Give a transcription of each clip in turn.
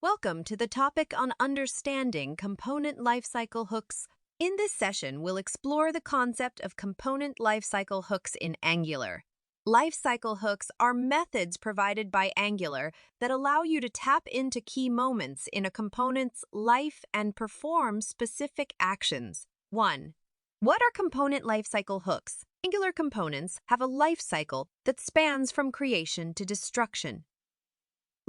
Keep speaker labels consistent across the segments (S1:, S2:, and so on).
S1: Welcome to the topic on understanding component lifecycle hooks. In this session, we'll explore the concept of component lifecycle hooks in Angular. Lifecycle hooks are methods provided by Angular that allow you to tap into key moments in a component's life and perform specific actions. 1. What are component lifecycle hooks? Angular components have a life cycle that spans from creation to destruction.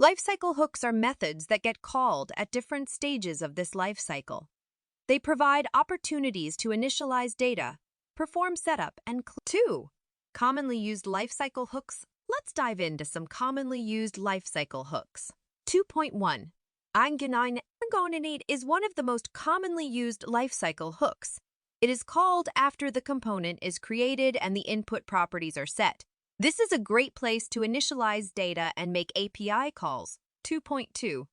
S1: Lifecycle hooks are methods that get called at different stages of this life cycle. They provide opportunities to initialize data, perform setup, and 2. Commonly used lifecycle hooks. Let's dive into some commonly used lifecycle hooks. 2.1. ngOnInit is one of the most commonly used lifecycle hooks. It is called after the component is created and the input properties are set. This is a great place to initialize data and make API calls. 2.2.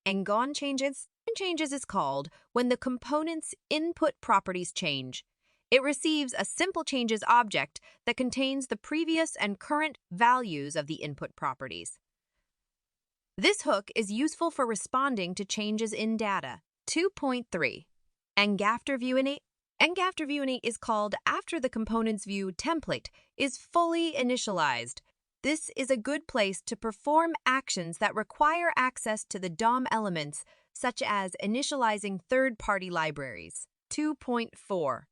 S1: ngOnChanges. Changes is called when the component's input properties change. It receives a simple changes object that contains the previous and current values of the input properties. This hook is useful for responding to changes in data. 2.3. ngAfterViewInit. ngAfterViewInit is called after the component's view template is fully initialized. This is a good place to perform actions that require access to the DOM elements, such as initializing third-party libraries. 2.4.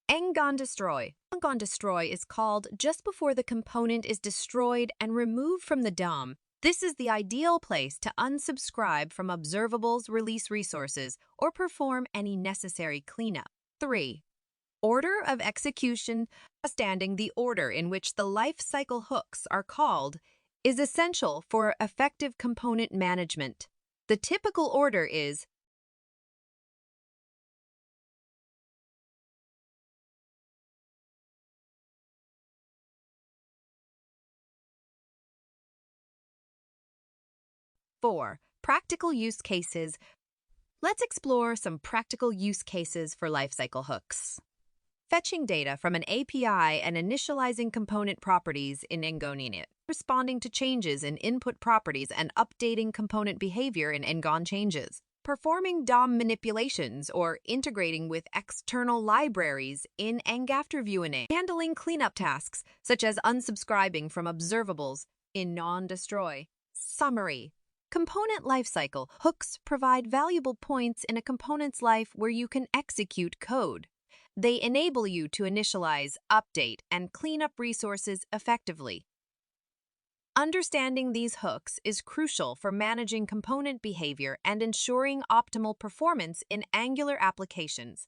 S1: ngOnDestroy. ngOnDestroy is called just before the component is destroyed and removed from the DOM. This is the ideal place to unsubscribe from observables, release resources, or perform any necessary cleanup. 3. Order of execution. Understanding the order in which the lifecycle hooks are called is essential for effective component management. The typical order is four. Practical use cases. Let's explore some practical use cases for lifecycle hooks. Fetching data from an API and initializing component properties in ngOnInit. Responding to changes in input properties and updating component behavior in ngOnChanges. Performing DOM manipulations or integrating with external libraries in ngAfterViewInit. Handling cleanup tasks, such as unsubscribing from observables in ngOnDestroy. Summary. Component lifecycle hooks provide valuable points in a component's life where you can execute code. They enable you to initialize, update, and clean up resources effectively. Understanding these hooks is crucial for managing component behavior and ensuring optimal performance in Angular applications.